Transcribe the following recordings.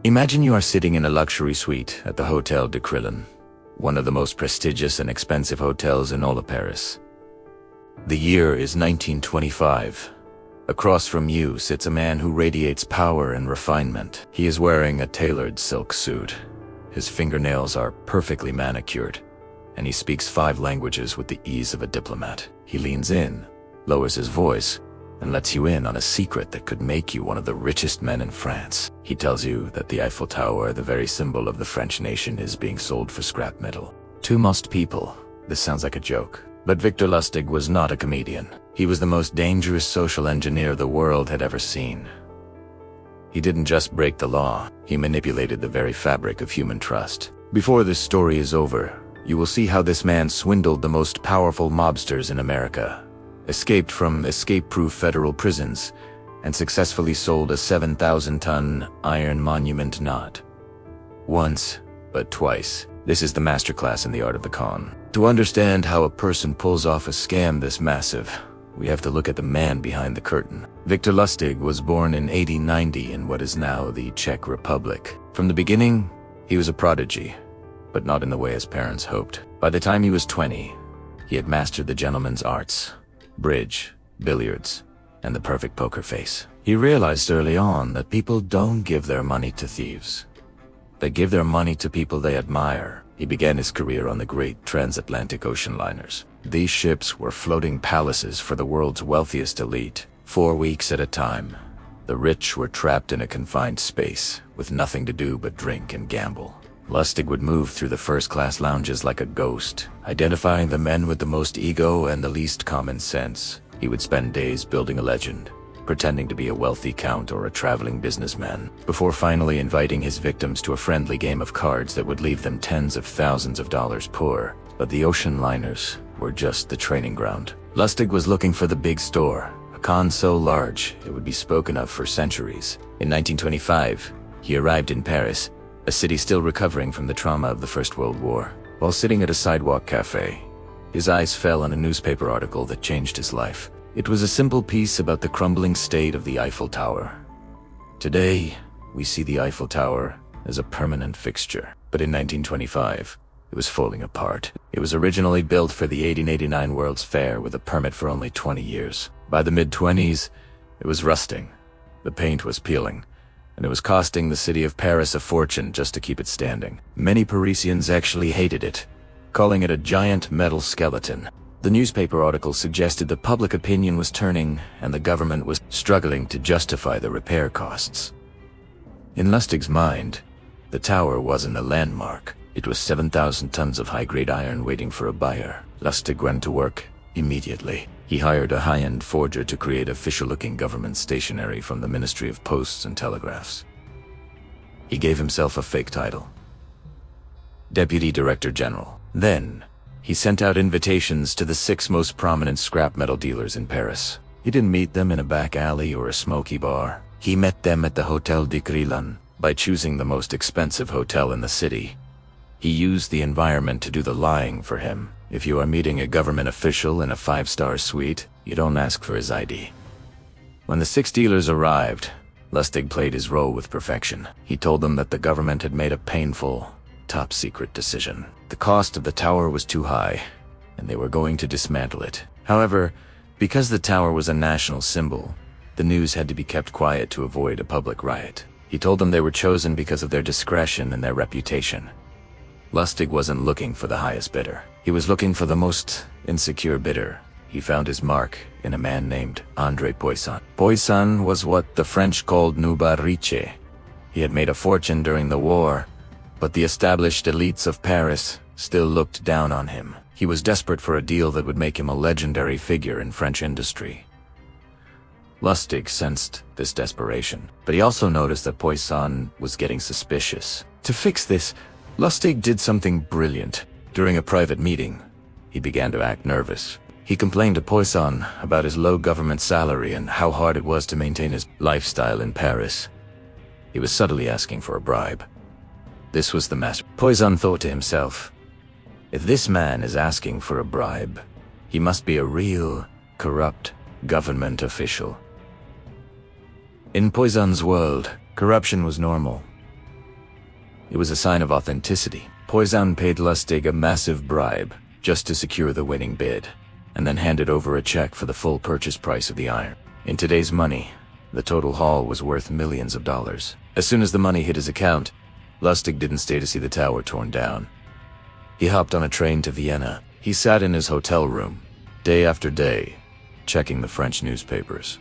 Imagine you are sitting in a luxury suite at the Hotel de Crillon, one of the most prestigious and expensive hotels in all of Paris. The year is 1925. Across from you sits a man who radiates power and refinement. He is wearing a tailored silk suit. His fingernails are perfectly manicured, and he speaks 5 languages with the ease of a diplomat. He leans in, lowers his voice, and lets you in on a secret that could make you one of the richest men in France. He tells you that the Eiffel Tower, the very symbol of the French nation, is being sold for scrap metal. To most people, this sounds like a joke. But Victor Lustig was not a comedian. He was the most dangerous social engineer the world had ever seen. He didn't just break the law, he manipulated the very fabric of human trust. Before this story is over, you will see how this man swindled the most powerful mobsters in America, escaped from escape-proof federal prisons, and successfully sold a 7,000-ton iron monument not once, but twice. This is the masterclass in the art of the con. To understand how a person pulls off a scam this massive, we have to look at the man behind the curtain. Victor Lustig was born in 1890 in what is now the Czech Republic. From the beginning, he was a prodigy, but not in the way his parents hoped. By the time he was 20, he had mastered the gentleman's arts, bridge, billiards, and the perfect poker face. He realized early on that people don't give their money to thieves. They give their money to people they admire. He began his career on the great transatlantic ocean liners. These ships were floating palaces for the world's wealthiest elite. 4 weeks at a time, the rich were trapped in a confined space, with nothing to do but drink and gamble. Lustig would move through the first-class lounges like a ghost, identifying the men with the most ego and the least common sense. He would spend days building a legend, pretending to be a wealthy count or a traveling businessman, before finally inviting his victims to a friendly game of cards that would leave them tens of thousands of dollars poor. But the ocean liners were just the training ground. Lustig was looking for the big store, a con so large it would be spoken of for centuries. In 1925, he arrived in Paris, a city still recovering from the trauma of the First World War. While sitting at a sidewalk cafe, his eyes fell on a newspaper article that changed his life. It was a simple piece about the crumbling state of the Eiffel Tower. Today, we see the Eiffel Tower as a permanent fixture, but in 1925, it was falling apart. It was originally built for the 1889 World's Fair with a permit for only 20 years. By the mid-20s, it was rusting, the paint was peeling, and it was costing the city of Paris a fortune just to keep it standing. Many Parisians actually hated it, calling it a giant metal skeleton. The newspaper article suggested that public opinion was turning and the government was struggling to justify the repair costs. In Lustig's mind, the tower wasn't a landmark. It was 7,000 tons of high-grade iron waiting for a buyer. Lustig went to work immediately. He hired a high-end forger to create official-looking government stationery from the Ministry of Posts and Telegraphs. He gave himself a fake title, Deputy Director General. Then, he sent out invitations to the 6 most prominent scrap metal dealers in Paris. He didn't meet them in a back alley or a smoky bar. He met them at the Hotel de Crillon. By choosing the most expensive hotel in the city, he used the environment to do the lying for him. If you are meeting a government official in a 5-star suite, you don't ask for his ID. When the 6 dealers arrived, Lustig played his role with perfection. He told them that the government had made a painful, top-secret decision. The cost of the tower was too high, and they were going to dismantle it. However, because the tower was a national symbol, the news had to be kept quiet to avoid a public riot. He told them they were chosen because of their discretion and their reputation. Lustig wasn't looking for the highest bidder. He was looking for the most insecure bidder. He found his mark in a man named André Poisson. Poisson was what the French called nouveau riche. He had made a fortune during the war, but the established elites of Paris still looked down on him. He was desperate for a deal that would make him a legendary figure in French industry. Lustig sensed this desperation, but he also noticed that Poisson was getting suspicious. To fix this, Lustig did something brilliant. During a private meeting, he began to act nervous. He complained to Poisson about his low government salary and how hard it was to maintain his lifestyle in Paris. He was subtly asking for a bribe. This was the master. Poisson thought to himself, if this man is asking for a bribe, he must be a real, corrupt government official. In Poisson's world, corruption was normal. It was a sign of authenticity. Poisson paid Lustig a massive bribe just to secure the winning bid, and then handed over a check for the full purchase price of the iron. In today's money, the total haul was worth millions of dollars. As soon as the money hit his account, Lustig didn't stay to see the tower torn down. He hopped on a train to Vienna. He sat in his hotel room, day after day, checking the French newspapers.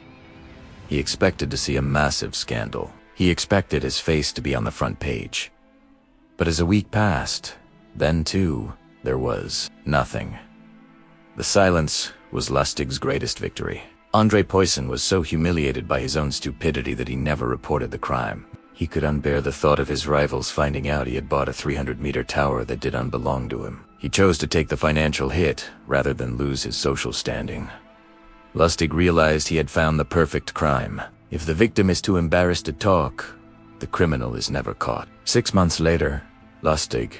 He expected to see a massive scandal. He expected his face to be on the front page. But as a week passed, then too, there was nothing. The silence was Lustig's greatest victory. André Poisson was so humiliated by his own stupidity that he never reported the crime. He could unbear the thought of his rivals finding out he had bought a 300-meter tower that did not belong to him. He chose to take the financial hit rather than lose his social standing. Lustig realized he had found the perfect crime. If the victim is too embarrassed to talk, the criminal is never caught. 6 months later, Lustig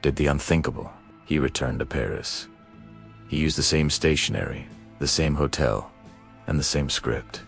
did the unthinkable. He returned to Paris. He used the same stationery, the same hotel, and the same script.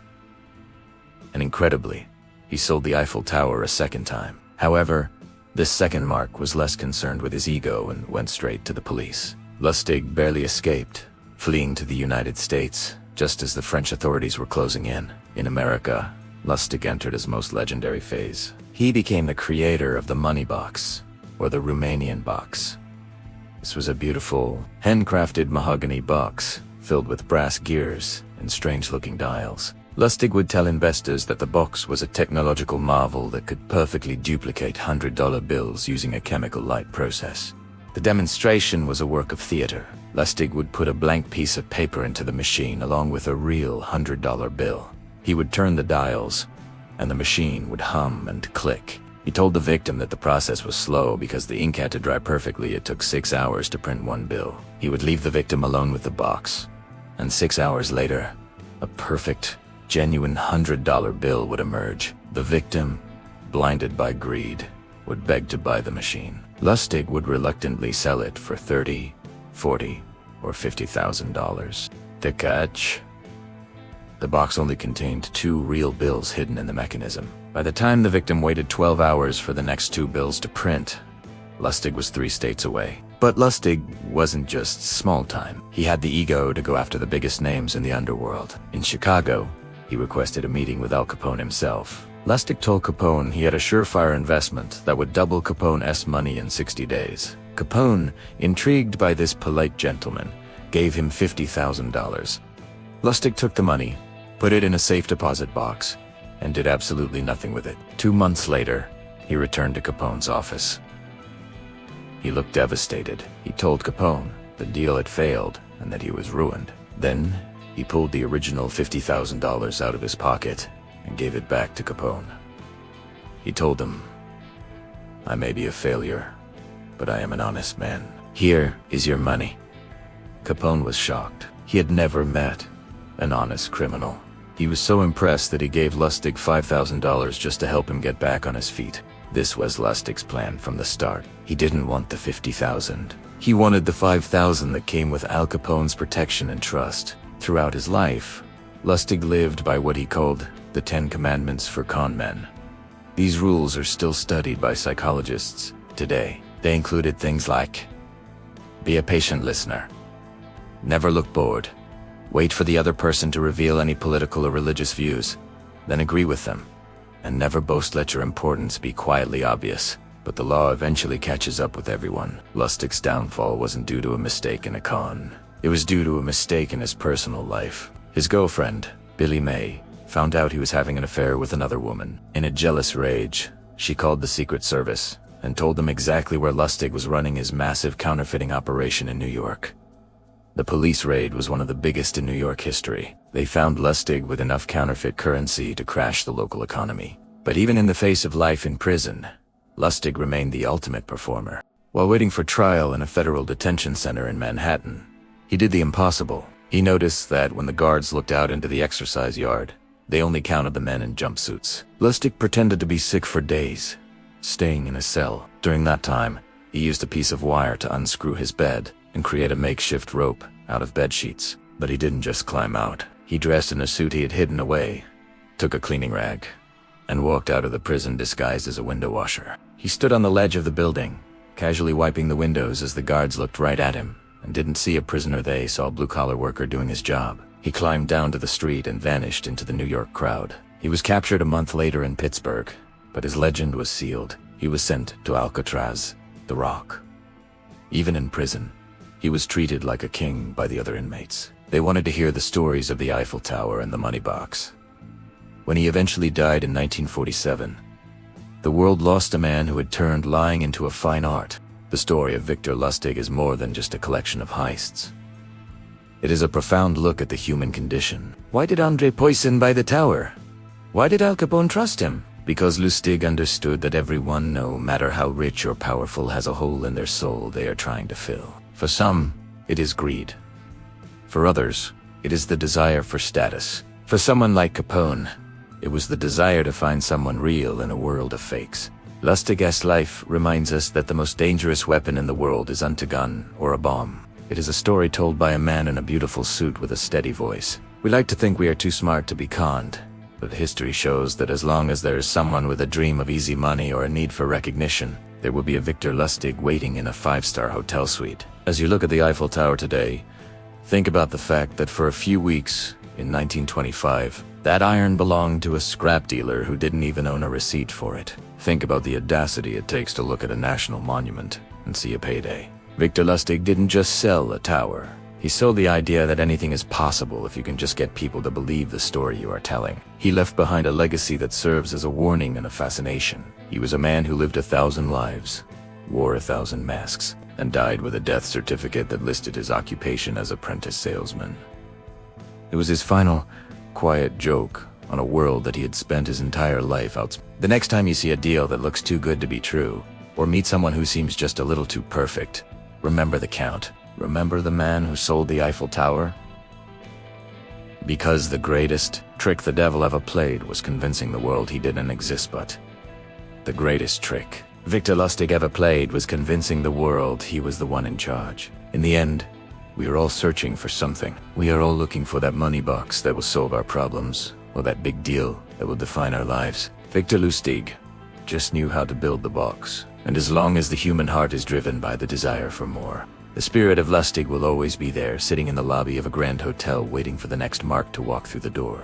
And incredibly, he sold the Eiffel Tower a second time. However, this second mark was less concerned with his ego and went straight to the police. Lustig barely escaped, fleeing to the United States just as the French authorities were closing in. In America, Lustig entered his most legendary phase. He became the creator of the money box, or the Romanian box. This was a beautiful, handcrafted mahogany box filled with brass gears and strange-looking dials. Lustig would tell investors that the box was a technological marvel that could perfectly duplicate $100 bills using a chemical light process. The demonstration was a work of theater. Lustig would put a blank piece of paper into the machine along with a real $100 bill. He would turn the dials, and the machine would hum and click. He told the victim that the process was slow because the ink had to dry perfectly. It took 6 hours to print one bill. He would leave the victim alone with the box, and 6 hours later, a perfect, genuine $100 bill would emerge. The victim, blinded by greed, would beg to buy the machine. Lustig would reluctantly sell it for $30,000, $40,000, or $50,000. The catch? The box only contained 2 real bills hidden in the mechanism. By the time the victim waited 12 hours for the next 2 bills to print, Lustig was 3 states away. But Lustig wasn't just small time. He had the ego to go after the biggest names in the underworld. In Chicago, he requested a meeting with Al Capone himself. Lustig told Capone he had a surefire investment that would double Capone's money in 60 days. Capone, intrigued by this polite gentleman, gave him $50,000. Lustig took the money, put it in a safe deposit box, and did absolutely nothing with it. 2 months later, he returned to Capone's office. He looked devastated. He told Capone the deal had failed and that he was ruined. Then, he pulled the original $50,000 out of his pocket and gave it back to Capone. He told him, "I may be a failure, but I am an honest man. Here is your money." Capone was shocked. He had never met an honest criminal. He was so impressed that he gave Lustig $5,000 just to help him get back on his feet. This was Lustig's plan from the start. He didn't want the $50,000. He wanted the $5,000 that came with Al Capone's protection and trust. Throughout his life, Lustig lived by what he called the 10 Commandments for con men. These rules are still studied by psychologists today. They included things like, be a patient listener, never look bored, wait for the other person to reveal any political or religious views, then agree with them, and never boast. Let your importance be quietly obvious. But the law eventually catches up with everyone. Lustig's downfall wasn't due to a mistake in a con. It was due to a mistake in his personal life. His girlfriend, Billie Mae, found out he was having an affair with another woman. In a jealous rage, she called the Secret Service and told them exactly where Lustig was running his massive counterfeiting operation in New York. The police raid was one of the biggest in New York history. They found Lustig with enough counterfeit currency to crash the local economy. But even in the face of life in prison, Lustig remained the ultimate performer. While waiting for trial in a federal detention center in Manhattan, he did the impossible. He noticed that when the guards looked out into the exercise yard, they only counted the men in jumpsuits. Lustig pretended to be sick for days, staying in a cell. During that time, he used a piece of wire to unscrew his bed and create a makeshift rope out of bed sheets. But he didn't just climb out. He dressed in a suit he had hidden away, took a cleaning rag, and walked out of the prison disguised as a window washer. He stood on the ledge of the building, casually wiping the windows as the guards looked right at him and didn't see a prisoner. They saw a blue-collar worker doing his job. He climbed down to the street and vanished into the New York crowd. He was captured a month later in Pittsburgh, but his legend was sealed. He was sent to Alcatraz, the Rock. Even in prison, he was treated like a king by the other inmates. They wanted to hear the stories of the Eiffel Tower and the money box. When he eventually died in 1947, the world lost a man who had turned lying into a fine art. The story of Victor Lustig is more than just a collection of heists. It is a profound look at the human condition. Why did Andre Poisson buy the tower? Why did Al Capone trust him? Because Lustig understood that everyone, no matter how rich or powerful, has a hole in their soul they are trying to fill. For some, it is greed. For others, it is the desire for status. For someone like Capone, it was the desire to find someone real in a world of fakes. Lustig's life reminds us that the most dangerous weapon in the world isn't a gun or a bomb. It is a story told by a man in a beautiful suit with a steady voice. We like to think we are too smart to be conned, but history shows that as long as there is someone with a dream of easy money or a need for recognition, there will be a Victor Lustig waiting in a 5-star hotel suite. As you look at the Eiffel Tower today, think about the fact that for a few weeks, in 1925, that iron belonged to a scrap dealer who didn't even own a receipt for it. Think about the audacity it takes to look at a national monument and see a payday. Victor Lustig didn't just sell a tower. He sold the idea that anything is possible if you can just get people to believe the story you are telling. He left behind a legacy that serves as a warning and a fascination. He was a man who lived 1,000 lives, wore 1,000 masks, and died with a death certificate that listed his occupation as apprentice salesman. It was his final, quiet joke on a world that he had spent his entire life out. The next time you see a deal that looks too good to be true, or meet someone who seems just a little too perfect, remember the Count. Remember the man who sold the Eiffel Tower? Because the greatest trick the devil ever played was convincing the world he didn't exist, but the greatest trick Victor Lustig ever played was convincing the world he was the one in charge. In the end, we are all searching for something. We are all looking for that money box that will solve our problems, or that big deal that will define our lives. Victor Lustig just knew how to build the box. And as long as the human heart is driven by the desire for more, the spirit of Lustig will always be there, sitting in the lobby of a grand hotel waiting for the next mark to walk through the door.